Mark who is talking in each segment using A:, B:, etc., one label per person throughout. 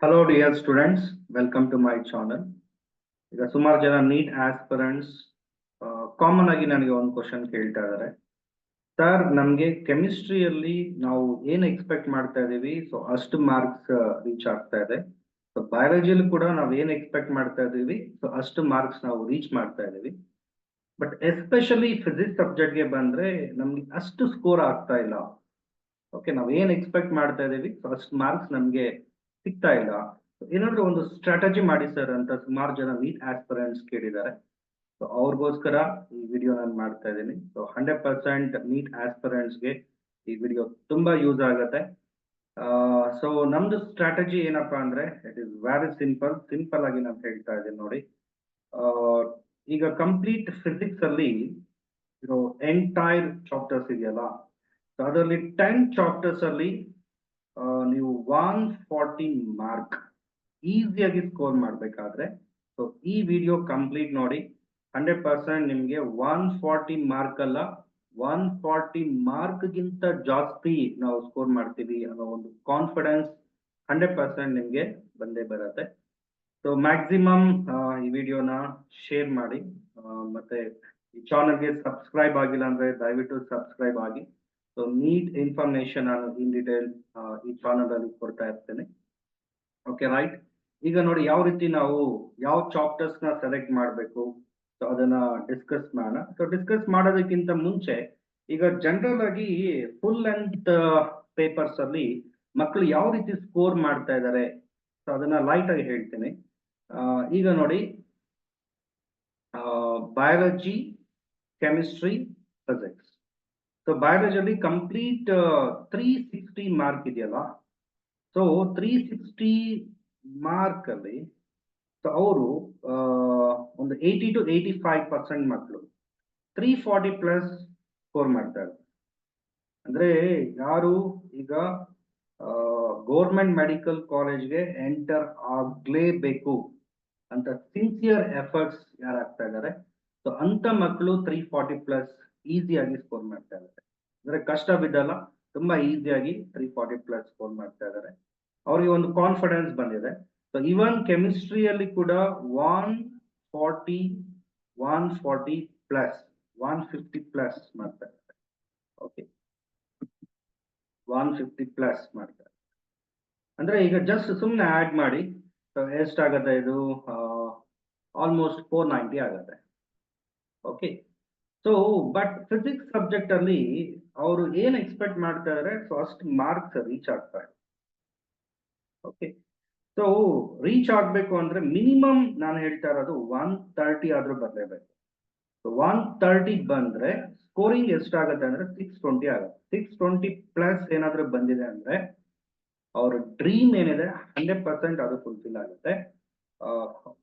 A: Hello dear students, welcome to my channel. ಈಗ ಸುಮಾರು ಜನ ನೀಟ್ ಆಸ್ಪಿರೆಂಟ್ಸ್ ಕಾಮನ್ ಆಗಿ ನನಗೆ ಒಂದು ಕ್ವಶನ್ ಕೇಳ್ತಾ ಇದ್ದಾರೆ. ಸರ್, ನಮಗೆ ಕೆಮಿಸ್ಟ್ರಿಯಲ್ಲಿ ನಾವು ಏನು ಎಕ್ಸ್ಪೆಕ್ಟ್ ಮಾಡ್ತಾ ಇದೀವಿ, ಸೊ ಅಷ್ಟು ಮಾರ್ಕ್ಸ್ ರೀಚ್ ಆಗ್ತಾ ಇದೆ. ಸೊ ಬಯಾಲಜಿಯಲ್ಲಿ ಕೂಡ ನಾವು ಏನು ಎಕ್ಸ್ಪೆಕ್ಟ್ ಮಾಡ್ತಾ ಇದೀವಿ, ಸೊ ಅಷ್ಟು ಮಾರ್ಕ್ಸ್ ನಾವು ರೀಚ್ ಮಾಡ್ತಾ ಇದೀವಿ. ಬಟ್ ಎಸ್ಪೆಷಲಿ ಫಿಸಿಕ್ಸ್ ಸಬ್ಜೆಕ್ಟ್ಗೆ ಬಂದ್ರೆ ನಮ್ಗೆ ಅಷ್ಟು ಸ್ಕೋರ್ ಆಗ್ತಾ ಇಲ್ಲ. ಓಕೆ, ನಾವು ಏನು ಎಕ್ಸ್ಪೆಕ್ಟ್ ಮಾಡ್ತಾ ಇದೀವಿ, ಸೊ ಅಷ್ಟು ಮಾರ್ಕ್ಸ್ ನಮ್ಗೆ ಸಿಗ್ತಾ ಇಲ್ಲ. ಏನಾದ್ರೂ ಒಂದು ಸ್ಟ್ರಾಟಜಿ ಮಾಡಿ ಸರ್ ಅಂತ ಸುಮಾರು ಜನ ನೀಟ್ ಆಸ್ಪಿರೆಂಟ್ಸ್ ಕೇಳಿದ್ದಾರೆ. ಸೊ ಅವ್ರಿಗೋಸ್ಕರ ಈ ವಿಡಿಯೋ ನಾನು ಮಾಡ್ತಾ ಇದ್ದೀನಿ. ಸೊ 100% ನೀಟ್ ಆಸ್ಪಿರೆಂಟ್ಸ್ಗೆ ಈ ವಿಡಿಯೋ ತುಂಬಾ ಯೂಸ್ ಆಗುತ್ತೆ. ಸೊ ನಮ್ದು ಸ್ಟ್ರಾಟಜಿ ಏನಪ್ಪಾ ಅಂದ್ರೆ ಇಟ್ ಇಸ್ ವೆರಿ ಸಿಂಪಲ್ ಆಗಿ ನಾನು ಹೇಳ್ತಾ ಇದ್ದೀನಿ ನೋಡಿ. ಈಗ ಕಂಪ್ಲೀಟ್ ಫಿಸಿಕ್ಸ್ ಅಲ್ಲಿ ಇರೋ ಎಂಟೈರ್ ಚಾಪ್ಟರ್ಸ್ ಇದೆಯಲ್ಲ, ಸೊ ಅದರಲ್ಲಿ 10 ಚಾಪ್ಟರ್ಸ್ ಅಲ್ಲಿ ನೀವು 140 ಮಾರ್ಕ್ ಈಸಿಯಾಗಿ ಸ್ಕೋರ್ ಮಾಡಬೇಕಾದ್ರೆ, ಸೊ ಈ ವಿಡಿಯೋ ಕಂಪ್ಲೀಟ್ ನೋಡಿ. 100% ನಿಮ್ಗೆ 140 ಮಾರ್ಕ್ ಅಲ್ಲ, 140 ಮಾರ್ಕ್ ಗಿಂತ ಜಾಸ್ತಿ ನಾವು ಸ್ಕೋರ್ ಮಾಡ್ತೀವಿ ಅನ್ನೋ ಒಂದು ಕಾನ್ಫಿಡೆನ್ಸ್ 100% ನಿಮ್ಗೆ ಬಂದೇ ಬರುತ್ತೆ. ಸೊ ಮ್ಯಾಕ್ಸಿಮಮ್ ಈ ವಿಡಿಯೋನ ಶೇರ್ ಮಾಡಿ, ಮತ್ತೆ ಈ ಚಾನಲ್ಗೆ ಸಬ್ಸ್ಕ್ರೈಬ್ ಆಗಿಲ್ಲ ಅಂದ್ರೆ ದಯವಿಟ್ಟು ಸಬ್ಸ್ಕ್ರೈಬ್ ಆಗಿ. ಸೊ ನೀಟ್ ಇನ್ಫಾರ್ಮೇಶನ್ ನಾನು ಇನ್ ಡೀಟೇಲ್ ಈ ಚಾನಲ್ ಅಲ್ಲಿ ಕೊಡ್ತಾ ಇರ್ತೇನೆ. Okay right. ಈಗ ನೋಡಿ ಯಾವ ರೀತಿ ನಾವು ಯಾವ ಚಾಪ್ಟರ್ಸ್ ನ ಸೆಲೆಕ್ಟ್ ಮಾಡಬೇಕು, ಸೊ ಅದನ್ನ ಡಿಸ್ಕಸ್ ಮಾಡೋಣ. ಸೊ ಡಿಸ್ಕಸ್ ಮಾಡೋದಕ್ಕಿಂತ ಮುಂಚೆ ಈಗ ಜನರಲ್ ಆಗಿ ಫುಲ್ ಲೆಂತ್ ಪೇಪರ್ಸ್ ಅಲ್ಲಿ ಮಕ್ಕಳು ಯಾವ ರೀತಿ ಸ್ಕೋರ್ ಮಾಡ್ತಾ ಇದ್ದಾರೆ, ಸೊ ಅದನ್ನ ಲೈಟ್ ಆಗಿ ಹೇಳ್ತೀನಿ. ಈಗ ನೋಡಿ, ಬಯಾಲಜಿ, ಕೆಮಿಸ್ಟ್ರಿ, ಫಿಸಿಕ್ಸ್. ಸೊ ಬಯಾಲಜಿಯಲ್ಲಿ ಕಂಪ್ಲೀಟ್ 360 ಮಾರ್ಕ್ ಇದೆಯಲ್ಲ, ಸೊ 360 ಮಾರ್ಕ್ ಅಲ್ಲಿ ಸೊ ಅವರು ಒಂದು 80 to 85% ಮಕ್ಕಳು 340 ಪ್ಲಸ್ ಸ್ಕೋರ್ ಮಾಡ್ತಾರೆ. ಅಂದ್ರೆ ಯಾರು ಈಗ ಗೌರ್ಮೆಂಟ್ ಮೆಡಿಕಲ್ ಕಾಲೇಜ್ಗೆ ಎಂಟರ್ ಆಗ್ಲೇಬೇಕು ಅಂತ ಸಿನ್ಸಿಯರ್ ಎಫರ್ಟ್ಸ್ ಯಾರಾಗ್ತಾ ಇದ್ದಾರೆ, ಸೊ ಅಂತ ಮಕ್ಕಳು 340 ಪ್ಲಸ್ ಈಸಿಯಾಗಿ ಸ್ಕೋರ್ ಮಾಡ್ತಾ ಇದ್ದಾರೆ. ಅಂದ್ರೆ ಕಷ್ಟ ಬಿದ್ದಲ್ಲ, ತುಂಬಾ ಈಸಿಯಾಗಿ 340 ಪ್ಲಸ್ ಸ್ಕೋರ್ ಮಾಡ್ತಾ ಇದ್ದಾರೆ. ಅವ್ರಿಗೆ ಒಂದು ಕಾನ್ಫಿಡೆನ್ಸ್ ಬಂದಿದೆ. ಸೊ ಇವನ್ ಕೆಮಿಸ್ಟ್ರಿಯಲ್ಲಿ ಕೂಡ 140 ಪ್ಲಸ್ 150 ಪ್ಲಸ್ ಮಾಡ್ತಾ ಇದ್ದಾರೆ. ಓಕೆ, 150 ಪ್ಲಸ್ ಮಾಡ್ತಾರೆ. ಅಂದ್ರೆ ಈಗ ಜಸ್ಟ್ ಸುಮ್ಮನೆ ಆಡ್ ಮಾಡಿ ಎಷ್ಟಾಗತ್ತೆ, ಇದು ಆಲ್ಮೋಸ್ಟ್ 490 ಆಗತ್ತೆ. Okay, so but physics subject ಅಲ್ಲಿ ಅವರು ಏನ್ ಎಕ್ಸ್ಪೆಕ್ಟ್ ಮಾಡ್ತಾ ಇದಾರೆ, ಸೊ ಅಷ್ಟು ಮಾರ್ಕ್ಸ್ ರೀಚ್ ಆಗ್ತಾರೆ. ಓಕೆ, ಸೊ ರೀಚ್ ಆಗ್ಬೇಕು ಅಂದ್ರೆ ಮಿನಿಮಮ್ ನಾನು ಹೇಳ್ತಾ ಇರೋದು 130 ಆದ್ರೂ ಬರಲೇಬೇಕು. ಸೊ 130 ಬಂದ್ರೆ ಸ್ಕೋರಿಂಗ್ ಎಷ್ಟಾಗತ್ತೆ ಅಂದ್ರೆ 620 ಆಗುತ್ತೆ. 620 ಪ್ಲಸ್ ಏನಾದ್ರೂ ಬಂದಿದೆ ಅಂದ್ರೆ ಅವ್ರ ಡ್ರೀಮ್ ಏನಿದೆ 100% ಅದು ಫುಲ್ಫಿಲ್ ಆಗುತ್ತೆ.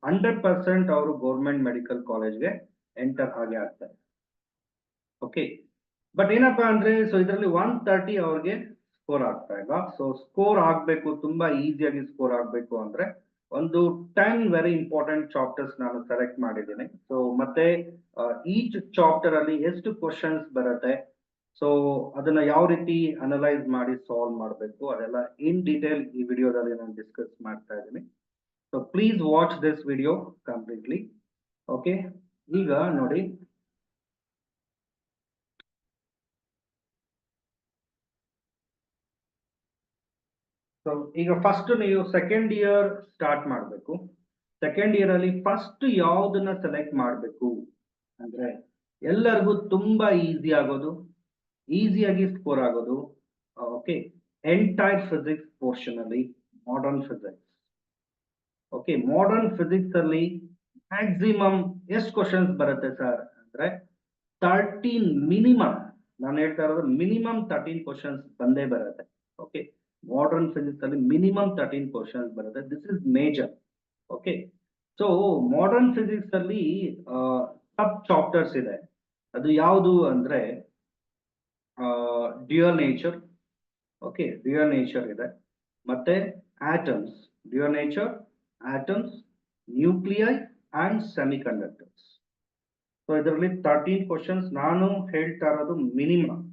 A: 100% ಅವರು ಗೌರ್ಮೆಂಟ್ ಮೆಡಿಕಲ್ ಕಾಲೇಜ್ಗೆ ಎಂಟರ್ ಆಗೇ ಆಗ್ತಾರೆ. ಓಕೆ, ಬಟ್ ಏನಪ್ಪಾ ಅಂದ್ರೆ ಸೊ ಇದರಲ್ಲಿ 130 ಅವ್ರಿಗೆ ಸ್ಕೋರ್ ಆಗ್ತಾ ಇಲ್ಲ. ಸೊ ಸ್ಕೋರ್ ಆಗ್ಬೇಕು, ತುಂಬಾ ಈಸಿಯಾಗಿ ಸ್ಕೋರ್ ಆಗ್ಬೇಕು ಅಂದ್ರೆ ಒಂದು 10 ವೆರಿ ಇಂಪಾರ್ಟೆಂಟ್ ಚಾಪ್ಟರ್ಸ್ ನಾನು ಸೆಲೆಕ್ಟ್ ಮಾಡಿದ್ದೀನಿ. ಸೊ ಮತ್ತೆ ಈಚ್ ಚಾಪ್ಟರ್ ಅಲ್ಲಿ ಎಷ್ಟು ಕ್ವಶನ್ಸ್ ಬರುತ್ತೆ, ಸೊ ಅದನ್ನ ಯಾವ ರೀತಿ ಅನಲೈಸ್ ಮಾಡಿ ಸಾಲ್ವ್ ಮಾಡಬೇಕು, ಅದೆಲ್ಲ ಇನ್ ಡೀಟೇಲ್ ಈ ವಿಡಿಯೋದಲ್ಲಿ ನಾನು ಡಿಸ್ಕಸ್ ಮಾಡ್ತಾ ಇದ್ದೀನಿ. So please watch this video completely. Okay, ಈಗ ನೋಡಿ, ಸೊ ಈಗ ಫಸ್ಟ್ ನೀವು ಸೆಕೆಂಡ್ ಇಯರ್ ಸ್ಟಾರ್ಟ್ ಮಾಡಬೇಕು. ಸೆಕೆಂಡ್ ಇಯರ್ ಅಲ್ಲಿ ಫಸ್ಟ್ ಯಾವ್ದನ್ನ ಸೆಲೆಕ್ಟ್ ಮಾಡಬೇಕು ಅಂದ್ರೆ ಎಲ್ಲರಿಗೂ ತುಂಬಾ ಈಸಿ ಆಗೋದು, ಈಸಿಯಾಗಿ ಸ್ಕೋರ್ ಆಗೋದು. ಓಕೆ, ಎಂಟೈರ್ ಫಿಸಿಕ್ಸ್ ಪೋರ್ಷನ್ ಅಲ್ಲಿ modern physics. Okay, modern physics ಅಲ್ಲಿ ಮ್ಯಾಕ್ಸಿಮಮ್ ಎಷ್ಟು ಕ್ವಶನ್ಸ್ ಬರುತ್ತೆ ಸರ್ ಅಂದ್ರೆ 13 ಮಿನಿಮಮ್. ನಾನು ಹೇಳ್ತಾ ಇರೋದು ಮಿನಿಮಮ್ 13 ಕ್ವಶನ್ಸ್ ಬಂದೇ ಬರುತ್ತೆ. ಓಕೆ, ಮಾಡರ್ನ್ ಫಿಸಿಕ್ಸ್ ಅಲ್ಲಿ ಮಿನಿಮಮ್ 13 ಕ್ವಶನ್ಸ್ ಬರುತ್ತೆ. This is major. Okay, so modern physics ಅಲ್ಲಿ ಸಬ್ ಚಾಪ್ಟರ್ಸ್ ಇದೆ. ಅದು ಯಾವುದು ಅಂದ್ರೆ dual nature. Okay, dual nature ಇದೆ, ಮತ್ತೆ atoms, dual nature, atoms, nuclei and semiconductors. So ಇದರಲ್ಲಿ 13 ಕ್ವಶನ್ಸ್ ನಾನು ಹೇಳ್ತಾ ಇರೋದು ಮಿನಿಮಮ್.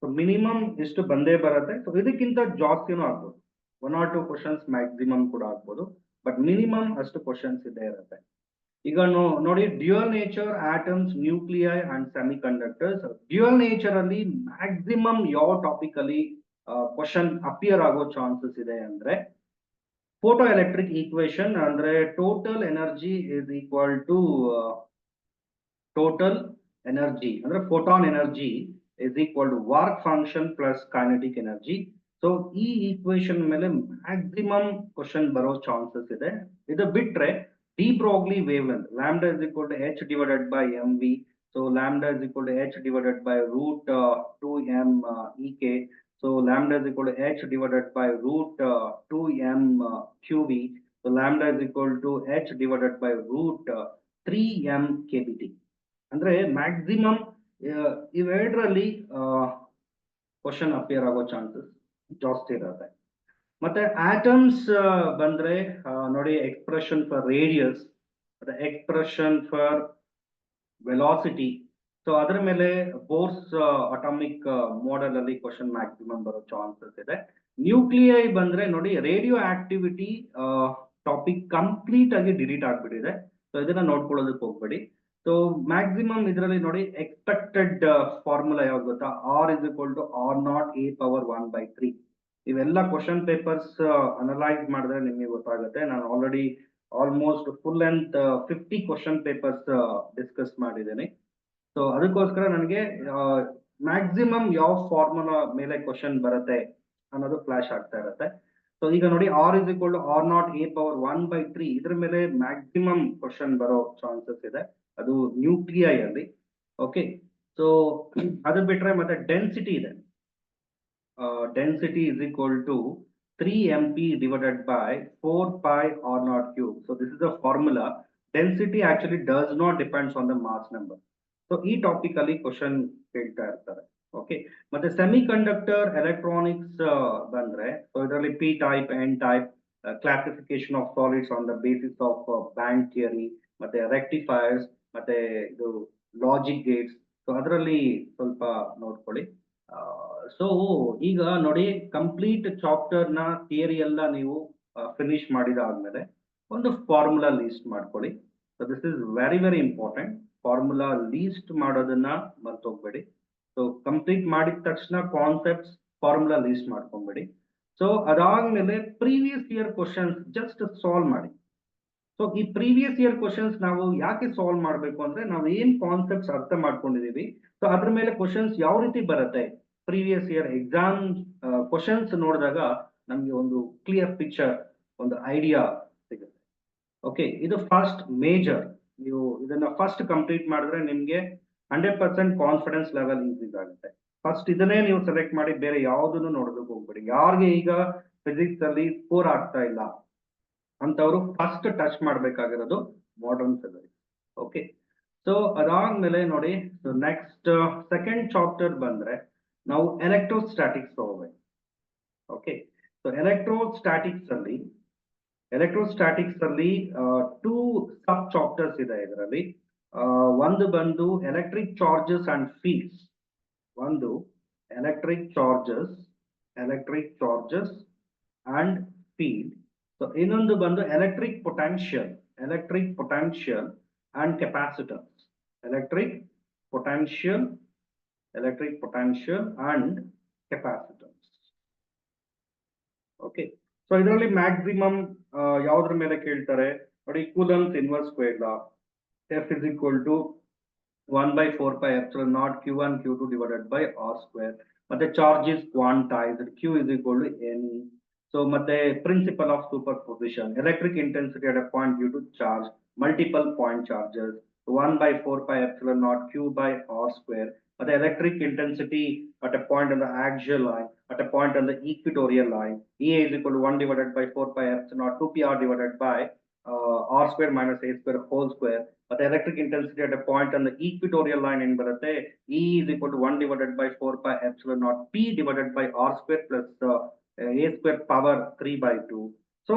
A: ಸೊ ಮಿನಿಮಮ್ ಇಷ್ಟು ಬಂದೇ ಬರುತ್ತೆ. ಸೊ ಇದಕ್ಕಿಂತ ಜಾಸ್ತಿನೂ ಆಗ್ಬೋದು. 1 or 2 ಕ್ವಶನ್ಸ್ ಮ್ಯಾಕ್ಸಿಮಮ್ ಕೂಡ ಆಗ್ಬೋದು, ಬಟ್ ಮಿನಿಮಮ್ ಅಷ್ಟು ಕ್ವಶನ್ಸ್ ಇದ್ದೇ ಇರುತ್ತೆ. ಈಗ ನೋಡಿ, dual nature atoms, nuclei and semiconductors. Dual nature ಅಲ್ಲಿ ಮ್ಯಾಕ್ಸಿಮಮ್ ಯಾವ ಟಾಪಿಕ್ ಅಲ್ಲಿ ಕ್ವಶನ್ ಅಪಿಯರ್ ಆಗೋ ಚಾನ್ಸಸ್ ಇದೆ ಅಂದ್ರೆ, ಫೋಟೋ ಎಲೆಕ್ಟ್ರಿಕ್ ಈಕ್ವೇಶನ್, ಅಂದ್ರೆ total energy is equal to total energy ಅಂದ್ರೆ photon energy is equal to work function plus kinetic energy. So ಈ equation ಮೇಲೆ ಮ್ಯಾಕ್ಸಿಮಮ್ ಕ್ವಶನ್ ಬರೋ ಚಾನ್ಸಸ್ ಇದೆ. ಇದು ಬಿಟ್ರೆ de Broglie wavelength, lambda is equal to h divided by mv. So lambda is equal to h divided by root 2m ek. So lambda is equal to h divided by root 2m qv. So lambda is equal to h divided by root 3m kbt. ಅಂದ್ರೆ maximum ಇವೆರಡರಲ್ಲಿ question appear ಆಗೋ chances ಜಾಸ್ತಿ ಇರುತ್ತೆ. ಮತ್ತೆ atoms ಬಂದ್ರೆ ನೋಡಿ, expression for radius ಮತ್ತೆ expression for velocity, so ಅದರ ಮೇಲೆ ಬೋರ್ಸ್ ಅಟಾಮಿಕ್ ಮಾಡೆಲ್ ಅಲ್ಲಿ ಕ್ವಶನ್ ಮ್ಯಾಕ್ಸಿಮಮ್ ಬರೋ ಚಾನ್ಸಸ್ ಇದೆ. ನ್ಯೂಕ್ಲಿಯೈ ಬಂದ್ರೆ ನೋಡಿ, ರೇಡಿಯೋ ಆಕ್ಟಿವಿಟಿ ಟಾಪಿಕ್ ಕಂಪ್ಲೀಟ್ ಆಗಿ ಡಿಲೀಟ್ ಆಗ್ಬಿಟ್ಟಿದೆ, ಸೊ ಇದನ್ನ ನೋಡ್ಕೊಳ್ಳೋದಕ್ಕೆ ಹೋಗ್ಬೇಡಿ. ಸೊ ಮ್ಯಾಕ್ಸಿಮಮ್ ಇದರಲ್ಲಿ ನೋಡಿ, ಎಕ್ಸ್ಪೆಕ್ಟೆಡ್ ಫಾರ್ಮುಲಾ ಯಾವ್ದು ಗೊತ್ತಾ, r is equal to r naught A power 1/3. ಇವೆಲ್ಲ ಕ್ವಶನ್ ಪೇಪರ್ಸ್ ಅನಲೈಸ್ ಮಾಡಿದ್ರೆ ನಿಮಗೆ ಗೊತ್ತಾಗುತ್ತೆ. ನಾನು already almost full length 50 question papers discuss ಮಾಡಿದ್ದೇನೆ. ಸೊ ಅದಕ್ಕೋಸ್ಕರ ನನಗೆ ಮ್ಯಾಕ್ಸಿಮಮ್ ಯಾವ ಫಾರ್ಮುಲಾ ಮೇಲೆ ಕ್ವಶನ್ ಬರುತ್ತೆ ಅನ್ನೋದು ಫ್ಲಾಶ್ ಆಗ್ತಾ ಇರುತ್ತೆ. ಸೊ ಈಗ ನೋಡಿ, r is equal to r naught A power 1/3, ಇದ್ರ ಮೇಲೆ ಮ್ಯಾಕ್ಸಿಮಮ್ ಕ್ವಶನ್ ಬರೋ ಚಾನ್ಸಸ್ ಇದೆ, ಅದು ನ್ಯೂಕ್ಲಿಯೈ ಅಲ್ಲಿ. ಓಕೆ, ಸೊ ಅದು ಬಿಟ್ರೆ ಮತ್ತೆ ಡೆನ್ಸಿಟಿ ಇದೆ. Density is equal to 3mp divided by 4 pi r naught cube. So this is the formula. Density actually does not depends on the mass number. So e topically question ಕೇಳ್ತಾ ಇರ್ತಾರೆ. Okay, ಮತ್ತೆ semiconductor electronics ಬಂದ್ರೆ, so ಇದರಲ್ಲಿ P type, N type, classification of solids on the basis of band theory, ಮತ್ತೆ ರೆಕ್ಟಿಫೈರ್ಸ್, ಮತ್ತೆ ಇದು logic Gates, so ಅದರಲ್ಲಿ ಸ್ವಲ್ಪ ನೋಡ್ಕೊಳ್ಳಿ. ಸೊ ಈಗ ನೋಡಿ, ಕಂಪ್ಲೀಟ್ ಚಾಪ್ಟರ್ ನ ಥಿಯರಿ ಎಲ್ಲ ನೀವು ಫಿನಿಶ್ ಮಾಡಿದಾದ್ಮೇಲೆ ಒಂದು ಫಾರ್ಮುಲಾ ಲೀಸ್ಟ್ ಮಾಡ್ಕೊಳ್ಳಿ. So this is very very important. Formula list ಮಾಡೋದನ್ನ ಮರ್ತೋಗ್ಬೇಡಿ. ಸೊ ಕಂಪ್ಲೀಟ್ ಮಾಡಿದ ತಕ್ಷಣ ಕಾನ್ಸೆಪ್ಟ್ಸ್ ಫಾರ್ಮುಲಾ ಲೀಸ್ಟ್ ಮಾಡ್ಕೊಂಬೇಡಿ. ಸೊ ಅದಾದ್ಮೇಲೆ previous year questions just solve ಮಾಡಿ. ಸೊ ಈ ಪ್ರೀವಿಯಸ್ ಇಯರ್ ಕ್ವಶನ್ಸ್ ನಾವು ಯಾಕೆ ಸಾಲ್ವ್ ಮಾಡಬೇಕು ಅಂದ್ರೆ, ನಾವು ಏನ್ ಕಾನ್ಸೆಪ್ಟ್ಸ್ ಅರ್ಥ ಮಾಡ್ಕೊಂಡಿದೀವಿ, ಸೊ ಅದ್ರ ಮೇಲೆ ಕ್ವಶನ್ಸ್ ಯಾವ ರೀತಿ ಬರುತ್ತೆ, ಪ್ರೀವಿಯಸ್ ಇಯರ್ ಎಕ್ಸಾಮ್ ಕ್ವಶನ್ಸ್ ನೋಡಿದಾಗ ನಮ್ಗೆ ಒಂದು ಕ್ಲಿಯರ್ ಪಿಕ್ಚರ್, ಒಂದು ಐಡಿಯಾ ಸಿಗುತ್ತೆ. ಓಕೆ, ಇದು ಫಸ್ಟ್ ಮೇಜರ್. ನೀವು ಇದನ್ನ ಫಸ್ಟ್ ಕಂಪ್ಲೀಟ್ ಮಾಡಿದ್ರೆ ನಿಮ್ಗೆ 100% ಕಾನ್ಫಿಡೆನ್ಸ್ ಲೆವೆಲ್ ಇನ್ಕ್ರೀಸ್ ಆಗುತ್ತೆ. ಫಸ್ಟ್ ಇದನ್ನೇ ನೀವು ಸೆಲೆಕ್ಟ್ ಮಾಡಿ, ಬೇರೆ ಯಾವುದನ್ನು ನೋಡೋದಕ್ಕೆ ಹೋಗ್ಬೇಡಿ. ಯಾರಿಗೆ ಈಗ ಫಿಸಿಕ್ಸ್ ಅಲ್ಲಿ ಸ್ಕೋರ್ ಆಗ್ತಾ ಇಲ್ಲ ಅಂತವರು ಫಸ್ಟ್ ಟಚ್ ಮಾಡ್ಬೇಕಾಗಿರೋದು ಮಾಡರ್ನ್ ಫಿಸಿಕ್ಸ್. ಓಕೆ, ಸೊ ಅದಾದ್ಮೇಲೆ ನೋಡಿ, ಸೊ ನೆಕ್ಸ್ಟ್ ಸೆಕೆಂಡ್ ಚಾಪ್ಟರ್ ಬಂದ್ರೆ ನಾವು ಎಲೆಕ್ಟ್ರೋಸ್ಟಾಟಿಕ್ಸ್ ತಗೋಬೇಕು. ಓಕೆ, ಸೊ ಎಲೆಕ್ಟ್ರೋಸ್ಟಾಟಿಕ್ಸ್ ಅಲ್ಲಿ 2 ಸಬ್ ಚಾಪ್ಟರ್ಸ್ ಇದೆ ಇದರಲ್ಲಿ. ಒಂದು ಬಂದು ಎಲೆಕ್ಟ್ರಿಕ್ ಚಾರ್ಜಸ್ ಅಂಡ್ ಫೀಲ್ಡ್ಸ್, ಒಂದು electric charges and field. So ಇನ್ನೊಂದು ಬಂದು electric potential and capacitance, electric potential and capacitance. Okay, so ಇದರಲ್ಲಿ ಮ್ಯಾಕ್ಸಿಮಮ್ ಯಾವ್ದ್ರ ಮೇಲೆ ಕೇಳ್ತಾರೆ ನೋಡಿ, coulombs inverse square law, F is equal to 1/4 pi epsilon naught q1 q2 divided by r square. ಮತ್ತೆ charge is quantized, q is equal to n. ಸೊ ಮತ್ತೆ principle of superposition, electric intensity at a point due to charge, multiple point charges, 1/4 pi epsilon naught q by r square. ಮತ್ತೆ electric intensity at a point on the axial line, at a point on the equatorial line, E is equal to 1 divided by 4 pi epsilon naught 2pr divided by r square minus a square whole square. But the electric intensity at a point on the equatorial line in Bharate, E is equal to 1 divided by 4 pi epsilon naught P divided by r square plus a square power 3/2. So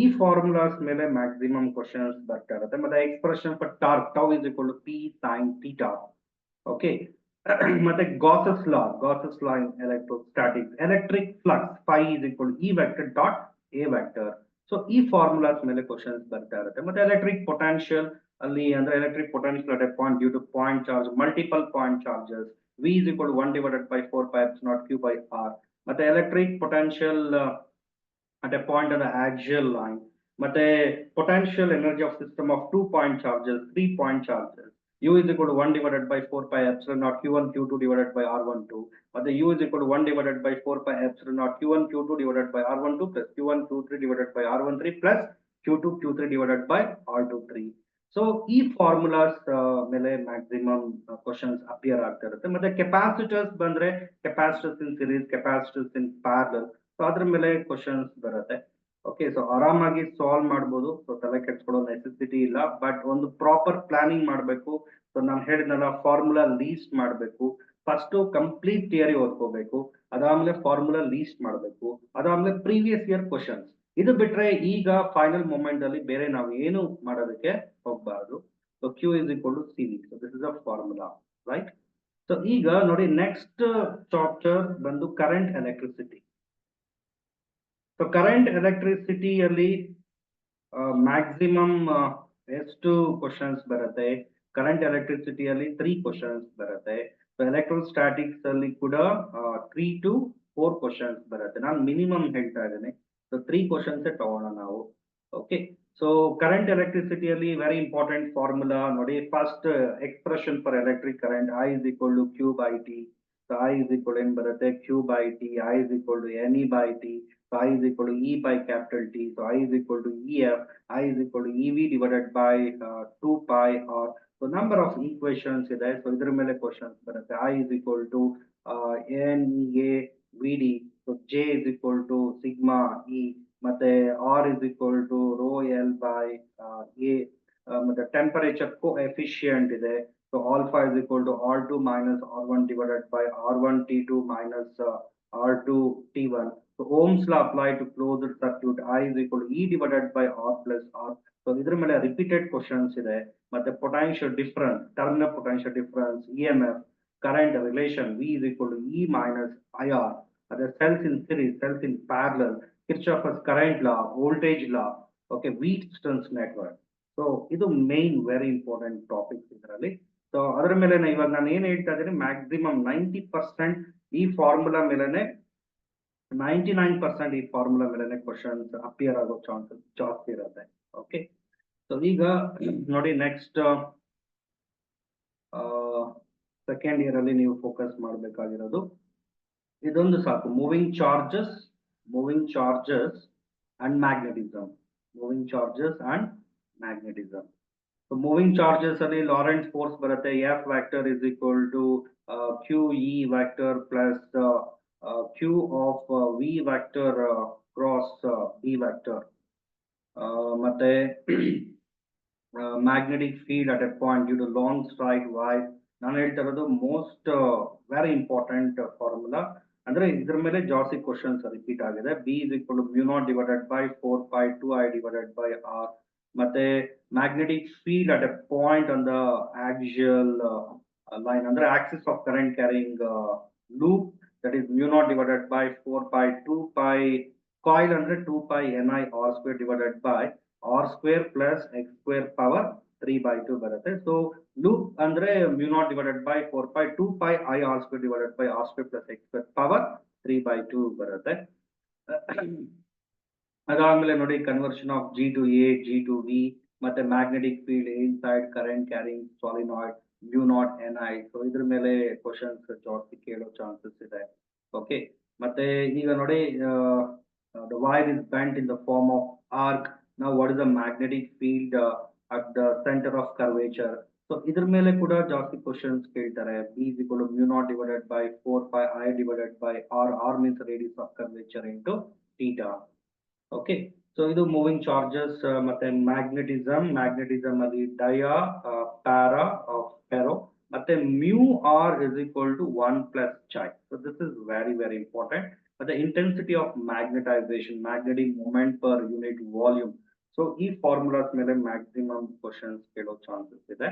A: E formulas mele maximum questions ಬರ್ತಾ ಇರುತ್ತೆ. ಮತ್ತೆ expression for torque, tau is equal to P sin theta. Okay, ಮತ್ತೆ Gauss's law in electrostatics, electric flux phi is equal to E vector dot A vector. So ಈ formulas ಮೇಲೆ questions ಬರ್ತಾ ಇರುತ್ತೆ. ಮತ್ತೆ electric potential ಅಲ್ಲಿ ಅಂದ್ರೆ electric potential at a point due to point charge, multiple point charges, V is equal to 1 divided by 4 pi epsilon Q by R. ಮತ್ತೆ electric potential at a point on the axial line, ಮತ್ತೆ potential energy of system of 2-point charges, 3-point charges, U is equal to 1 divided by 4 pi epsilon naught Q1 Q2 divided by R12, but the U is equal to 1 divided by 4 pi epsilon naught Q1 Q2 divided by R12 plus Q1 Q3 divided by R13 plus Q2 Q3 divided by R23. So ಈ formulas ಮೇಲೆ maximum questions appear ಆಗ್ತಾ ಇರುತ್ತೆ. ಮತ್ತೆ capacitors ಬಂದ್ರೆ capacitors in series, capacitors in parallel, so ಅದ್ರ ಮೇಲೆ questions ಬರುತ್ತೆ. Okay, so ಆರಾಮಾಗಿ ಸಾಲ್ವ್ ಮಾಡ್ಬೋದು, ಸೊ ತಲೆ ಕೆಡ್ಸ್ಕೊಳ್ಳೋ ನೆಸೆಸಿಟಿ ಇಲ್ಲ. ಬಟ್ ಒಂದು ಪ್ರಾಪರ್ ಪ್ಲಾನಿಂಗ್ ಮಾಡಬೇಕು. ಸೊ ನಾನು ಹೇಳಿದ್ನಲ್ಲ, ಫಾರ್ಮುಲಾ ಲೀಸ್ಟ್ ಮಾಡಬೇಕು. ಫಸ್ಟ್ ಕಂಪ್ಲೀಟ್ ಥಿಯರಿ ಓದ್ಕೋಬೇಕು, ಅದಾದ್ಮೇಲೆ ಫಾರ್ಮುಲಾ ಲೀಸ್ಟ್ ಮಾಡಬೇಕು, ಅದಾದ್ಮೇಲೆ ಪ್ರೀವಿಯಸ್ ಇಯರ್ ಕ್ವಶನ್ಸ್. ಇದು ಬಿಟ್ರೆ ಈಗ ಫೈನಲ್ ಮೂಮೆಂಟ್ ಅಲ್ಲಿ ಬೇರೆ ನಾವು ಏನು ಮಾಡೋದಕ್ಕೆ ಹೋಗ್ಬಾರ್ದು. So Q is equal to CV. So this is a formula, right? So ಈಗ ನೋಡಿ, ನೆಕ್ಸ್ಟ್ ಚಾಪ್ಟರ್ ಬಂದು ಕರೆಂಟ್ ಎಲೆಕ್ಟ್ರಿಸಿಟಿ. ಸೊ ಕರೆಂಟ್ ಎಲೆಕ್ಟ್ರಿಸಿಟಿಯಲ್ಲಿ ಮ್ಯಾಕ್ಸಿಮಮ್ ಎಷ್ಟು ಕ್ವಶನ್ಸ್ ಬರುತ್ತೆ? ಕರೆಂಟ್ ಎಲೆಕ್ಟ್ರಿಸಿಟಿಯಲ್ಲಿ 3 ಕ್ವಶನ್ಸ್ ಬರುತ್ತೆ. ಸೊ ಎಲೆಕ್ಟ್ರೋಸ್ಟಾಟಿಕ್ಸ್ ಅಲ್ಲಿ ಕೂಡ 3 to 4 ಕ್ವಶನ್ಸ್ ಬರುತ್ತೆ. ನಾನು ಮಿನಿಮಮ್ ಹೇಳ್ತಾ ಇದ್ದೇನೆ. ಸೊ 3 ಕ್ವಶನ್ಸ್ ತಗೋಣ ನಾವು. ಓಕೆ, ಸೊ ಕರೆಂಟ್ ಎಲೆಕ್ಟ್ರಿಸಿಟಿಯಲ್ಲಿ ವೆರಿ ಇಂಪಾರ್ಟೆಂಟ್ ಫಾರ್ಮುಲಾ ನೋಡಿ. First expression for electric current, I is equal to Q by T. So I is equal to ಏನು ಬರುತ್ತೆ? Q by T. I is equal to NE by T. So I is equal to E by capital T. So I is equal to EF. I is equal to EV divided by 2 pi R. So number of equations ಇದೆ. So ಇದರ ಮೇಲೆ questions ಬರುತ್ತೆ. I is equal to NEA VD. So J is equal to sigma E. ಮತ್ತೆ R is equal to rho L by A. ಮತ್ತೆ temperature coefficient ಇದೆ. So alpha is equal to R2 minus R1 divided by R1 T2 minus R2 T1. So Ohm's law applied to closed circuit, I is equal to E divided by R plus R. So ಇದರ ಮೇಲೆ repeated questions ಇದೆ. ಮತ್ತೆ potential difference, terminal potential difference, EMF, current relation, V is equal to E minus IR. ಅದೇ cells in series, cells in parallel, Kirchhoff's current law, voltage law, okay, Wheatstone's network. So ಇದು main very important topics ಇದರಲ್ಲಿ. ಸೊ ಅದರ ಮೇಲೆ ಇವಾಗ ನಾನು ಏನ್ ಹೇಳ್ತಾ ಇದ್ದೀನಿ, ಮ್ಯಾಕ್ಸಿಮಮ್ 90% ಈ ಫಾರ್ಮುಲಾ ಮೇಲೆನೆ, 99% ಈ ಫಾರ್ಮುಲಾ ಮೇಲೆನೆ ಕ್ವಶನ್ಸ್ ಅಪಿಯರ್ ಆಗೋ ಚಾನ್ಸಸ್ ಜಾಸ್ತಿ ಇರುತ್ತೆ. ಓಕೆ, ಸೊ ಈಗ ನೋಡಿ, ನೆಕ್ಸ್ಟ್ ಸೆಕೆಂಡ್ ಇಯರ್ ಅಲ್ಲಿ ನೀವು ಫೋಕಸ್ ಮಾಡಬೇಕಾಗಿರೋದು ಇದೊಂದು ಸಾಕು, moving charges and magnetism. Moving charges and magnetism. So moving charges ಅಲ್ಲಿ ಲಾರೆಂಟ್ ಫೋರ್ಸ್ ಬರುತ್ತೆ. F vector is equal to QE vector plus Q of V vector cross B vector. ಮತ್ತೆ magnetic field at a point due to long straight wire. ನಾನು ಹೇಳ್ತಾ ಇರೋದು most very important formula. ಅಂದ್ರೆ ಇದ್ರ ಮೇಲೆ ಜಾಸ್ತಿ questions repeat ಆಗಿದೆ. B is equal to mu naught divided by 4 pi 2I divided by R. ಮತ್ತೆ magnetic field at a point on the axial line, ಅಂದ್ರೆ axis of current carrying loop, that is mu naught divided by 4 pi 2 pi coil ಅಂದ್ರೆ 2 pi NI R square divided by R square plus X square power 3/2 ಬರುತ್ತೆ. So loop ಅಂದ್ರೆ mu naught divided by 4 pi 2 pi I R square divided by R square plus X square power 3/2 ಬರುತ್ತೆ. ಅದಾದ್ಮೇಲೆ ನೋಡಿ, conversion of G to A, G to V, ಮತ್ತೆ magnetic field inside current carrying solenoid mu naught NI. So ಇದ್ರ ಮೇಲೆ questions ಜಾಸ್ತಿ ಕೇಳೋ chances ಇದೆ. Okay, ಮತ್ತೆ ಈಗ ನೋಡಿ, the wire is bent in the form of arc. Now what is the magnetic field at the center of curvature? So ಇದ್ರ ಮೇಲೆ ಕೂಡ ಜಾಸ್ತಿ ಕ್ವಶನ್ಸ್ ಕೇಳ್ತಾರೆ. B is equal to mu naught divided by 4 pi I divided by R. R means radius of curvature into theta. Okay, so ಇದು moving charges. ಮತ್ತೆ magnetism ಅಲ್ಲಿ dia, para, ಫೆರೋ, ಮತ್ತೆ mu R is equal to 1 plus chi. So this is very very important. The intensity of magnetization, magnetic moment per unit volume. So ಈ formulas ಮೇಲೆ maximum questions ಕೇಳೋ chances ಇದೆ.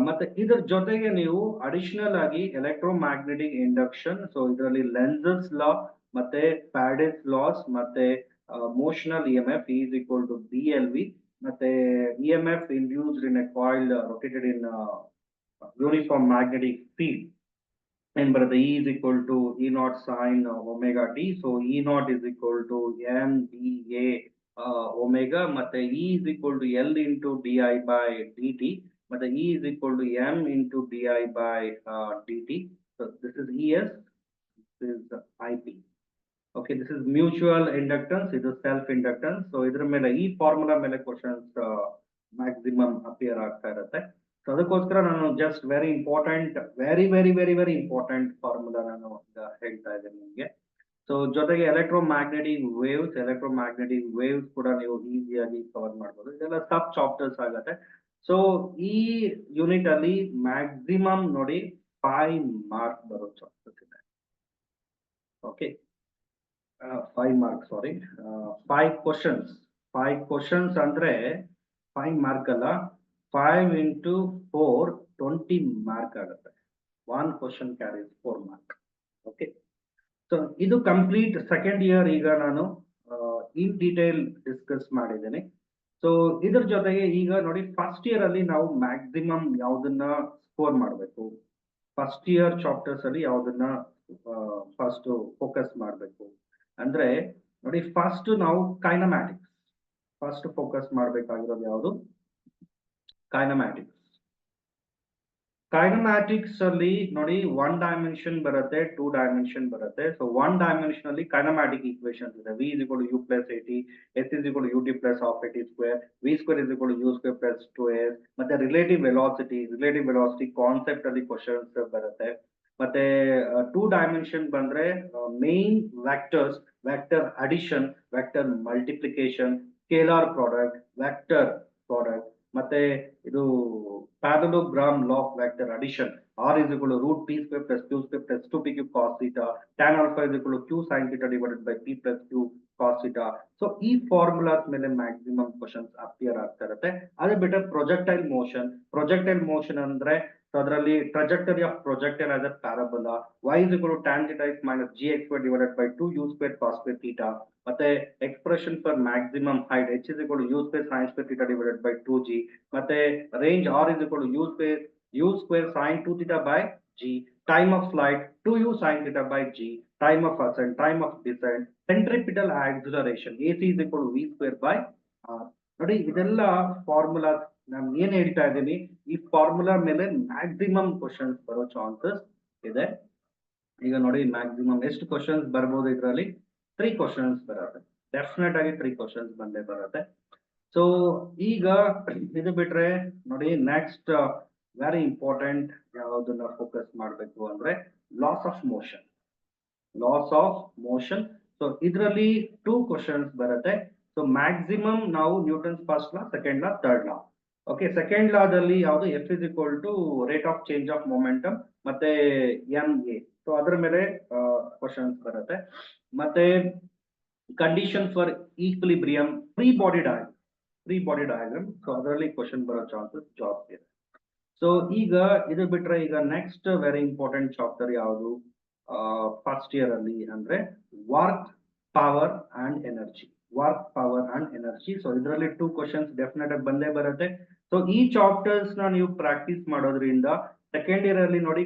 A: ಮತ್ತೆ ಇದ್ರ ಜೊತೆಗೆ ನೀವು ಅಡಿಷನಲ್ ಆಗಿ ಎಲೆಕ್ಟ್ರೋಮ್ಯಾಗ್ನೆಟಿಕ್ ಇಂಡಕ್ಷನ್, ಸೊ ಇದರಲ್ಲಿ ಲೆನ್ಸಸ್ ಲಾ ಮತ್ತೆ ಫ್ಯಾರಡೇಸ್ ಲಾಸ್ ಮತ್ತೆ motional E M F is equal to B L V, ಮತ್ತೆ E M F induced in a coil rotated in uniform magnetic field ಏನ್ ಬರುತ್ತೆ, E is equal to E naught sine omega T. So E naught is equal to M D A omega, ಮತ್ತೆ E is equal to L into D I by D T, ಮತ್ತೆ E is equal to M into D I by D T. So this is E S, this is I P. Okay, this is mutual inductance, ಇದು self inductance. So ಇದ್ರ ಮೇಲೆ ಈ formula ಮೇಲೆ questions maximum appear ಆಗ್ತಾ ಇರುತ್ತೆ. So ಅದಕ್ಕೋಸ್ಕರ ನಾನು just very important, very very very very important formula ನಾನು ಹೇಳ್ತಾ ಇದ್ದೇನೆ ನಿಮಗೆ. ಸೊ ಜೊತೆಗೆ ಎಲೆಕ್ಟ್ರೋಮ್ಯಾಗ್ನೆಟಿಕ್ ವೇವ್ಸ್ ಕೂಡ ನೀವು ಈಸಿಯಾಗಿ ಕವರ್ ಮಾಡ್ಬೋದು. ಇದೆಲ್ಲ ಸಬ್ ಚಾಪ್ಟರ್ಸ್ ಆಗುತ್ತೆ. ಸೊ ಈ ಯೂನಿಟ್ ಅಲ್ಲಿ ಮ್ಯಾಕ್ಸಿಮಮ್ ನೋಡಿ 5 ಮಾರ್ಕ್ಸ್ ಬರೋ ಚಾಪ್ಟರ್ಸ್ ಇದೆ. ಓಕೆ, 5 ಮಾರ್ಕ್ಸ್, ಸಾರಿ, 5 ಕ್ವಶನ್ಸ್. 5 ಕ್ವಶನ್ಸ್ ಅಂದ್ರೆ 5 ಮಾರ್ಕ್ ಅಲ್ಲ, 5 ಇಂಟು 4 20 ಮಾರ್ಕ್ ಆಗುತ್ತೆ. 1 question carries 4 mark. Okay, so ಇದು ಕಂಪ್ಲೀಟ್ ಸೆಕೆಂಡ್ ಇಯರ್ ಈಗ ನಾನು ಇನ್ ಡೀಟೇಲ್ ಡಿಸ್ಕಸ್ ಮಾಡಿದ್ದೇನೆ. ಸೊ ಇದ್ರ ಜೊತೆಗೆ ಈಗ ನೋಡಿ ಫಸ್ಟ್ ಇಯರ್ ಅಲ್ಲಿ ನಾವು ಮ್ಯಾಕ್ಸಿಮಮ್ ಯಾವ್ದನ್ನ ಸ್ಕೋರ್ ಮಾಡಬೇಕು, ಫಸ್ಟ್ ಇಯರ್ ಚಾಪ್ಟರ್ಸ್ ಅಲ್ಲಿ ಯಾವ್ದನ್ನ ಫಸ್ಟ್ ಫೋಕಸ್ ಮಾಡಬೇಕು ಅಂದ್ರೆ ನೋಡಿ, ಫಸ್ಟ್ ನಾವು ಕೈನಮ್ಯಾಟಿಕ್ಸ್ ಫಸ್ಟ್ ಫೋಕಸ್ ಮಾಡಬೇಕಾಗಿರೋದು ಯಾವುದು, ಕೈನಮ್ಯಾಟಿಕ್ಸ್. ಕೈನಮ್ಯಾಟಿಕ್ಸ್ ಅಲ್ಲಿ ನೋಡಿ 1 ಡೈಮೆನ್ಷನ್ ಬರುತ್ತೆ, 2 ಡೈಮೆನ್ಷನ್ ಬರುತ್ತೆ. ಸೊ 1 ಡೈಮೆನ್ಷನ್ ಅಲ್ಲಿ ಕೈನಮ್ಯಾಟಿಕ್ ಈಕ್ವೇಶನ್ಸ್ ಇದೆ. v is equal to u plus at, s is equal to ut plus half at square, v square is equal to u square plus 2s. ಮತ್ತೆ relative velocity concept ಅಲ್ಲಿ questions ಬರುತ್ತೆ. ಮತ್ತೆ 2 dimension ಬಂದ್ರೆ main vectors, vector addition, vector multiplication, scalar product, vector product, ಮತ್ತೆ ಇದು parallelogram law of vector addition. R is equal to root p square plus q square plus 2p cube cos theta. Tan alpha is equal to q sin theta divided by p plus q cos theta. So ಈ formulas ಮೇಲೆ maximum questions appear ಆಗ್ತಾ ಇರುತ್ತೆ. ಅದೇ ಬಿಟ್ಟರೆ projectile motion ಅಂದ್ರೆ ಅದರಲ್ಲಿ trajectory of projectile as A parabola, y is equal to tan theta is minus gx square divided by 2 u square cos square theta. ಮತ್ತೆ expression for maximum height h is equal to u square sin square theta divided by 2g. ಮತ್ತೆ range r is equal to u square sin 2 theta by g. Time of flight 2u sin theta by g. Time of ascent, time of descent, centripetal acceleration ac is equal to v square by r. ನೋಡಿ ಇದೆಲ್ಲ formula ನಾನು ಏನ್ ಹೇಳ್ತಾ ಇದ್ದೀನಿ, ಈ formula ಮೇಲೆ maximum questions ಬರೋ chances ಇದೆ. ಈಗ ನೋಡಿ ಮ್ಯಾಕ್ಸಿಮಮ್ ಎಷ್ಟು ಕ್ವಶನ್ಸ್ ಬರ್ಬೋದು ಇದರಲ್ಲಿ, 3 ಕ್ವಶನ್ಸ್ ಬರುತ್ತೆ. ಡೆಫಿನೆಟ್ ಆಗಿ 3 ಕ್ವಶನ್ಸ್ ಬಂದೇ ಬರುತ್ತೆ. ಸೊ ಈಗ ಇದು ಬಿಟ್ರೆ ನೋಡಿ ನೆಕ್ಸ್ಟ್ ವೆರಿ ಇಂಪಾರ್ಟೆಂಟ್ ಯಾವ್ದನ್ನ ಫೋಕಸ್ ಮಾಡಬೇಕು ಅಂದ್ರೆ ಲಾಸ್ ಆಫ್ ಮೋಷನ್. ಸೊ ಇದರಲ್ಲಿ 2 ಕ್ವಶನ್ಸ್ ಬರುತ್ತೆ. ಸೊ ಮ್ಯಾಕ್ಸಿಮಮ್ ನಾವು Newton's first law, second law, third law. Okay, second ಲಾದಲ್ಲಿ ಯಾವುದು F is equal to rate of change of momentum ಮತ್ತೆ ಎಂ ಎ. ಸೊ ಅದರ ಮೇಲೆ ಕ್ವಶನ್ಸ್ ಬರುತ್ತೆ. ಮತ್ತೆ condition for equilibrium, free body diagram. So ಅದರಲ್ಲಿ question ಬರೋ ಚಾನ್ಸಸ್ ಜಾಸ್ತಿ ಇದೆ. ಸೊ ಈಗ ಇದು ಬಿಟ್ರೆ ಈಗ ನೆಕ್ಸ್ಟ್ ವೆರಿ ಇಂಪಾರ್ಟೆಂಟ್ ಚಾಪ್ಟರ್ ಯಾವುದು ಫಸ್ಟ್ ಇಯರ್ ಅಲ್ಲಿ ಅಂದ್ರೆ work power and energy. So ಇದರಲ್ಲಿ 2 ಕ್ವಶನ್ಸ್ ಡೆಫಿನೆಟ್ ಆಗಿ ಬಂದೇ ಬರುತ್ತೆ. ಸೊ ಈ ಚಾಪ್ಟರ್ಸ್ ನ ನೀವು ಪ್ರಾಕ್ಟೀಸ್ ಮಾಡೋದ್ರಿಂದ ಸೆಕೆಂಡ್ ಇಯರ್ ಅಲ್ಲಿ ನೋಡಿ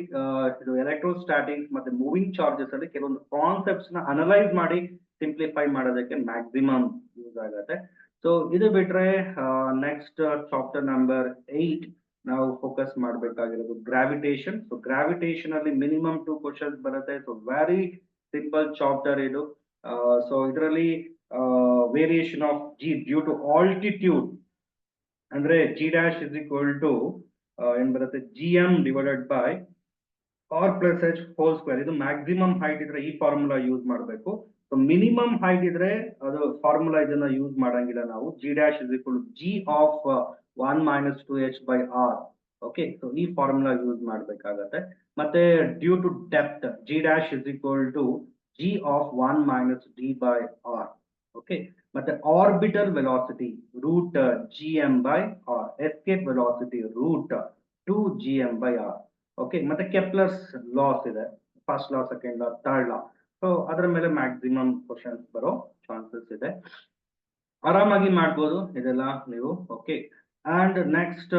A: ಇದು ಎಲೆಕ್ಟ್ರೋಸ್ಟಾಟಿಕ್ಸ್ ಮತ್ತೆ ಮೂವಿಂಗ್ ಚಾರ್ಜಸ್ ಅಲ್ಲಿ ಕೆಲವೊಂದು ಕಾನ್ಸೆಪ್ಟ್ಸ್ ನ ಅನಲೈಸ್ ಮಾಡಿ ಸಿಂಪ್ಲಿಫೈ ಮಾಡೋದಕ್ಕೆ ಮ್ಯಾಕ್ಸಿಮಮ್ ಯೂಸ್ ಆಗುತ್ತೆ. ಸೊ ಇದು ಬಿಟ್ರೆ ನೆಕ್ಸ್ಟ್ ಚಾಪ್ಟರ್ ನಂಬರ್ 8 ನಾವು ಫೋಕಸ್ ಮಾಡಬೇಕಾಗಿರೋದು ಗ್ರಾವಿಟೇಷನ್. ಸೊ ಗ್ರಾವಿಟೇಷನ್ ಅಲ್ಲಿ ಮಿನಿಮಮ್ 2 ಕ್ವಶನ್ಸ್ ಬರುತ್ತೆ. ಸೊ ವೆರಿ ಸಿಂಪಲ್ ಚಾಪ್ಟರ್ ಇದು. ಸೊ ಇದರಲ್ಲಿ variation of G due to altitude ಅಂದ್ರೆ G dash is equal to ಏನ್ ಬರುತ್ತೆ, G M divided by R plus H whole square. ಇದು maximum height ಇದ್ರೆ ಈ ಫಾರ್ಮುಲಾ ಯೂಸ್ ಮಾಡಬೇಕು. ಸೊ ಮಿನಿಮಮ್ ಹೈಟ್ ಇದ್ರೆ ಅದು ಫಾರ್ಮುಲಾ ಇದನ್ನ ಯೂಸ್ ಮಾಡಂಗಿಲ್ಲ ನಾವು. G dash is equal to G of 1 minus 2h by r. Okay, so ಈ ಫಾರ್ಮುಲಾ ಯೂಸ್ ಮಾಡಬೇಕಾಗತ್ತೆ. ಮತ್ತೆ due to depth G dash is equal to G of 1 minus d by r. Okay, ಮತ್ತೆ orbital velocity root G M by R. Escape velocity root 2gm/r. Okay, ಮತ್ತೆ Kepler's laws ಇದೆ, first law, second law, third law. So ಅದರ ಮೇಲೆ maximum questions ಬರೋ chances ಇದೆ. ಆರಾಮಾಗಿ ಮಾಡ್ಬೋದು ಇದೆಲ್ಲ ನೀವು. Okay, and next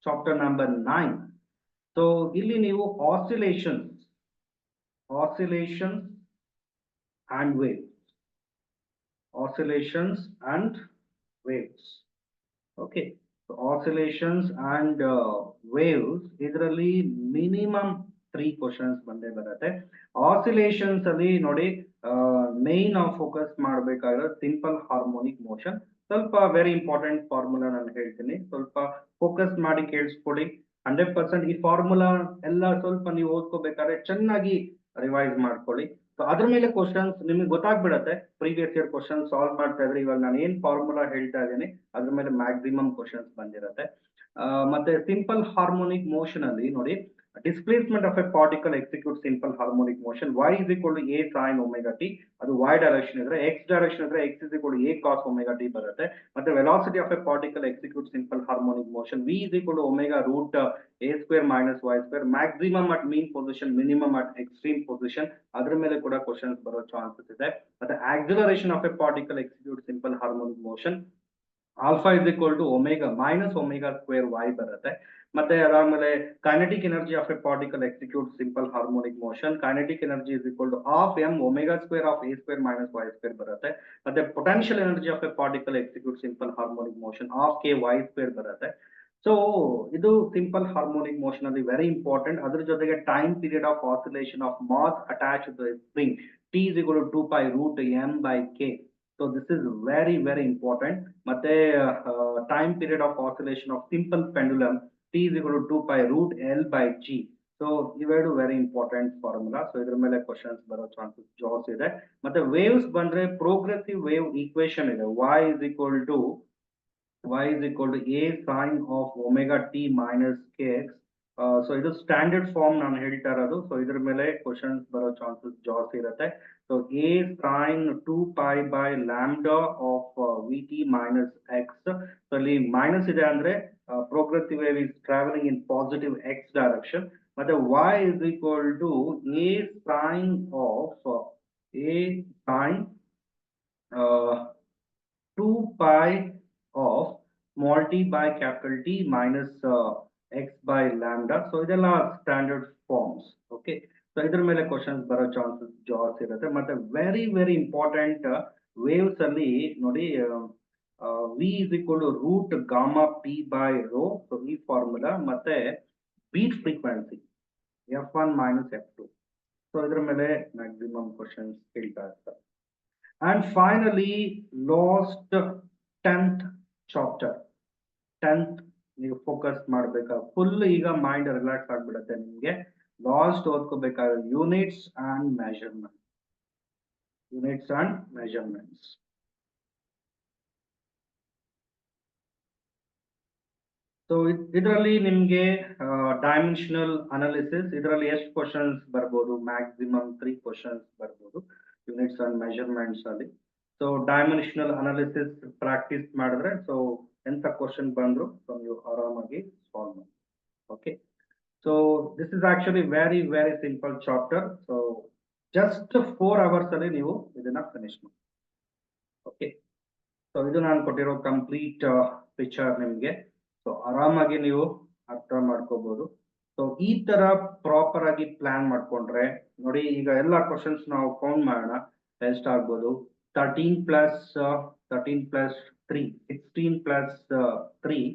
A: chapter number 9. So ಇಲ್ಲಿ ನೀವು oscillations and waves, oscillations and waves. Okay, so oscillations and waves, ಇದರಲ್ಲಿ ಮಿನಿಮಮ್ 3 ಕ್ವಶನ್ಸ್ ಬಂದೇ ಬರುತ್ತೆ. ಆಸಿಲೇಷನ್ಸ್ ಅಲ್ಲಿ ನೋಡಿ, ಮೇನ್ ನಾವು ಫೋಕಸ್ ಮಾಡಬೇಕಾಗಿರೋ ಸಿಂಪಲ್ ಹಾರ್ಮೋನಿಕ್ ಮೋಷನ್. ಸ್ವಲ್ಪ ವೆರಿ ಇಂಪಾರ್ಟೆಂಟ್ ಫಾರ್ಮುಲಾ ನಾನು ಹೇಳ್ತೀನಿ, ಸ್ವಲ್ಪ ಫೋಕಸ್ ಮಾಡಿ ಕೇಳಿಸ್ಕೊಡಿ. 100% ಈ ಫಾರ್ಮುಲಾ ಎಲ್ಲ ಸ್ವಲ್ಪ ನೀವು ಓದ್ಕೋಬೇಕಾದ್ರೆ ಚೆನ್ನಾಗಿ ರಿವೈಸ್ ಮಾಡ್ಕೊಳ್ಳಿ. ಸೊ ಅದ್ರ ಮೇಲೆ ಕ್ವಶನ್ಸ್ ನಿಮಗೆ ಗೊತ್ತಾಗ್ಬಿಡತ್ತೆ. ಪ್ರೀವಿಯಸ್ ಇಯರ್ ಕ್ವಶನ್ ಸಾಲ್ವ್ ಮಾಡ್ತಾ ಇದ್ರೆ ಇವಾಗ ನಾನು ಏನ್ ಫಾರ್ಮುಲಾ ಹೇಳ್ತಾ ಇದ್ದೀನಿ ಅದ್ರ ಮೇಲೆ ಮ್ಯಾಕ್ಸಿಮಮ್ ಕ್ವಶನ್ಸ್ ಬಂದಿರತ್ತೆ. ಮತ್ತೆ ಸಿಂಪಲ್ ಹಾರ್ಮೋನಿಕ್ ಮೋಷನ್ ಅಲ್ಲಿ ನೋಡಿ, displacement of a particle execute simple harmonic motion y is equal to a sin omega t. ಅದು y ಡೈರೆಕ್ಷನ್ ಇದ್ರೆ, x ಡೈರೆಕ್ಷನ್ ಇದ್ರೆ x is equal to a cos omega t ಬರುತ್ತೆ. ಮತ್ತೆ velocity of a particle execute simple harmonic motion v is equal to omega root a square minus y square, maximum at mean position, minimum at extreme position. ಅದ್ರ ಮೇಲೆ ಕೂಡ questions ಬರೋ chances ಇದೆ. ಮತ್ತೆ acceleration of a particle execute simple harmonic motion, alpha is equal to omega minus omega square y ಬರುತ್ತೆ. ಮತ್ತೆ ಅದಾದ್ಮೇಲೆ kinetic energy of a particle execute simple harmonic motion, kinetic energy is equal to half m omega square of a square minus y square ಬರುತ್ತೆ. ಮತ್ತೆ potential energy of a particle execute simple harmonic motion, half k y square ಬರುತ್ತೆ. So ಇದು simple harmonic motion ಅಲ್ಲಿ very important. ಅದ್ರ ಜೊತೆಗೆ time period of oscillation of mass attach to spring, T is equal to 2 pi root m by k. So this is very very important. ಮತ್ತೆ time period of oscillation of simple pendulum, t is equal to 2 pi root l by g. So ಇವೆರಡು very important formula. So ಇದ್ರ ಮೇಲೆ questions ಬರೋ chances ಜಾಸ್ತಿ ಇದೆ. ಮತ್ತೆ waves ಬಂದ್ರೆ progressive wave equation ಇದೆ, y is equal to a sin of omega t minus kx. So ಇದು ಸ್ಟ್ಯಾಂಡರ್ಡ್ ಫಾರ್ಮ್ ನಾನು ಹೇಳ್ತಾ ಇರೋದು. ಸೊ ಇದ್ರ ಮೇಲೆ ಕ್ವಶನ್ಸ್ ಬರೋ ಚಾನ್ಸಸ್ ಜಾಸ್ತಿ ಇರುತ್ತೆ. So a sin 2 pi by lambda of vt minus x. So ಇಲ್ಲಿ ಮೈನಸ್ ಇದೆ ಅಂದ್ರೆ progressive wave is travelling in positive x direction. ಮತ್ತೆ y is equal to a sin 2 pi of small t by capital T minus x by lambda. So ಇದೆಲ್ಲ standard forms. Okay, so ಇದ್ರ ಮೇಲೆ questions ಬರೋ chances ಜಾಸ್ತಿ ಇರುತ್ತೆ. ಮತ್ತೆ very very important waves ಅಲ್ಲಿ ನೋಡಿ, v is equal to root gamma p by rho. So ಈ ಫಾರ್ಮುಲಾ. ಮತ್ತೆ beat frequency f1 minus f2. So ಇದ್ರ ಮೇಲೆ ಮ್ಯಾಕ್ಸಿಮಮ್ ಕ್ವಶನ್ಸ್ ಕೇಳ್ತಾ ಇರ್ತಾರೆ. And finally last 10th chapter. 10th ನೀವು ಫೋಕಸ್ ಮಾಡ್ಬೇಕಾ, ಫುಲ್ ಈಗ ಮೈಂಡ್ ರಿಲ್ಯಾಕ್ಸ್ ಆಗ್ಬಿಡುತ್ತೆ ನಿಮ್ಗೆ. ಲಾಸ್ಟ್ ಓದ್ಕೋಬೇಕಾದ್ರೆ ಯೂನಿಟ್ಸ್ ಅಂಡ್ ಮೆಜರ್ಮೆಂಟ್ಸ್. ಸೊ ಇದರಲ್ಲಿ ನಿಮ್ಗೆ ಡೈಮೆನ್ಷನಲ್ ಅನಾಲಿಸಿಸ್, ಇದರಲ್ಲಿ ಎಷ್ಟು ಕ್ವಶನ್ಸ್ ಬರ್ಬೋದು? ಮ್ಯಾಕ್ಸಿಮಮ್ 3 ಕ್ವಶನ್ಸ್ ಬರ್ಬೋದು ಯೂನಿಟ್ಸ್ ಅಂಡ್ ಮೆಜರ್ಮೆಂಟ್ಸ್ ಅಲ್ಲಿ. ಸೊ ಡೈಮೆನ್ಷನಲ್ ಅನಾಲಿಸಿಸ್ ಪ್ರಾಕ್ಟೀಸ್ ಮಾಡಿದ್ರೆ ಸೊ ಎಂತ ಕ್ವಶನ್ ಬಂದ್ರು ಸೊ ನೀವು ಆರಾಮಾಗಿ ಸಾಲ್ವ್ ಮಾಡಿ. Okay, so this is actually very very simple chapter. So just 4 hours ಅಲ್ಲಿ ನೀವು ಇದನ್ನ ಫಿನಿಶ್ ಮಾಡಿ. ಓಕೆ, ಸೊ ಇದು ನಾನು ಕೊಟ್ಟಿರೋ ಕಂಪ್ಲೀಟ್ ಪಿಕ್ಚರ್ ನಿಮ್ಗೆ. ಸೊ ಆರಾಮಾಗಿ ನೀವು ಅರ್ಥ ಮಾಡ್ಕೋಬಹುದು. ಸೊ ಈ ತರ ಪ್ರಾಪರ್ ಆಗಿ ಪ್ಲಾನ್ ಮಾಡ್ಕೊಂಡ್ರೆ ನೋಡಿ, ಈಗ ಎಲ್ಲಾ ಕ್ವಶನ್ಸ್ ನಾವು ಕೌಂಟ್ ಮಾಡೋಣ. ಎಷ್ಟಾಗ್ಬೋದು? 13 plus 3, 16 plus 3,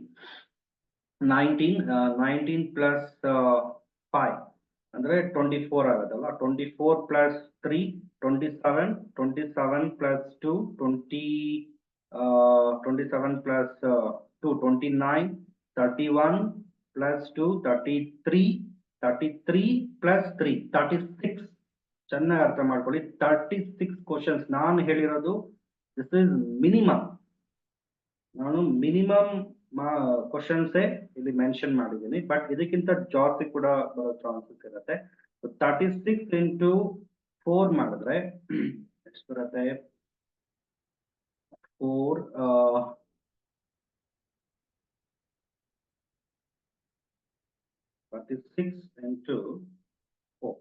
A: 19, 19 plus 5 ಅಂದ್ರೆ 24 ಆಗುತ್ತಲ್ಲ. 24 plus 3, 27, 27 plus 2, 27 plus 2, 29, 31 plus 2, 33, 33 plus 3, 36. ಚೆನ್ನಾಗಿ ಅರ್ಥ ಮಾಡ್ಕೊಳ್ಳಿ, 36 ಕ್ವಶನ್ಸ್ ನಾನು ಹೇಳಿರೋದು. This is minimum. ನಾನು ಮಿನಿಮಮ್ ಕ್ವಶನ್ಸ್ ಇಲ್ಲಿ ಮೆನ್ಷನ್ ಮಾಡಿದ್ದೀನಿ, ಬಟ್ ಇದಕ್ಕಿಂತ ಜಾಸ್ತಿ ಕೂಡ ಬರೋ ಚಾನ್ಸಸ್ ಇರುತ್ತೆ. 36 into 4 ಮಾಡಿದ್ರೆ ಎಷ್ಟು ಬರುತ್ತೆ? 4 36 into 4.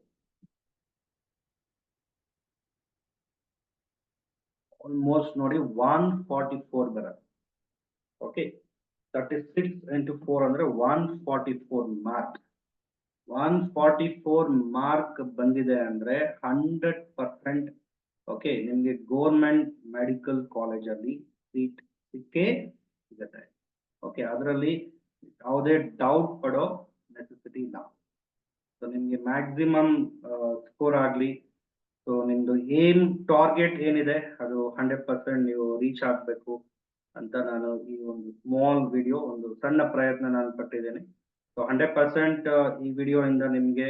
A: Almost ನೋಡಿ 144 ಬರುತ್ತೆ. ಓಕೆ, 36 into 4 ಅಂದ್ರೆ 144 ಮಾರ್ಕ್. 144 ಮಾರ್ಕ್ ಬಂದಿದೆ ಅಂದ್ರೆ 100%. ಓಕೆ, ನಿಮ್ಗೆ ಗೌರ್ಮೆಂಟ್ ಮೆಡಿಕಲ್ ಕಾಲೇಜಲ್ಲಿ ಸೀಟ್ ಸಿಕ್ಕೇ ಸಿಗುತ್ತೆ. ಓಕೆ, ಅದರಲ್ಲಿ ಯಾವುದೇ ಡೌಟ್ ಪಡೋ ನೆಸೆಸಿಟಿ ಇಲ್ಲ. ಸೊ ನಿಮ್ಗೆ ಮ್ಯಾಕ್ಸಿಮಮ್ ಸ್ಕೋರ್ ಆಗಲಿ, ಸೊ ನಿಮ್ದು ಏಮ್ ಟಾರ್ಗೆಟ್ ಏನಿದೆ ಅದು 100% ನೀವು ರೀಚ್ ಆಗಬೇಕು ಅಂತ ನಾನು ಈ ಒಂದು ಸ್ಮಾಲ್ ವಿಡಿಯೋ, ಒಂದು ಸಣ್ಣ ಪ್ರಯತ್ನ ನಾನು ಪಟ್ಟಿದ್ದೇನೆ. ಸೊ 100% ಈ ವಿಡಿಯೋ ಇಂದ ನಿಮಗೆ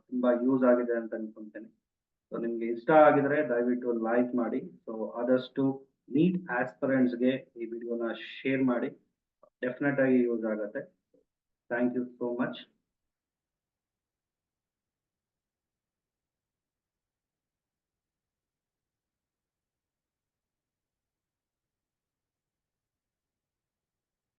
A: ತುಂಬಾ ಯೂಸ್ ಆಗಿದೆ ಅಂತ ಅನ್ಕೊಂತೇನೆ. ಸೊ ನಿಮ್ಗೆ ಇಷ್ಟ ಆಗಿದ್ರೆ ದಯವಿಟ್ಟು ಲೈಕ್ ಮಾಡಿ. ಸೊ ಆದಷ್ಟು ನೀಟ್ ಆಸ್ಪಿರೆಂಟ್ಸ್ಗೆ ಈ ವಿಡಿಯೋನ ಶೇರ್ ಮಾಡಿ, ಡೆಫಿನೆಟ್ ಆಗಿ ಯೂಸ್ ಆಗುತ್ತೆ. Thank you so much.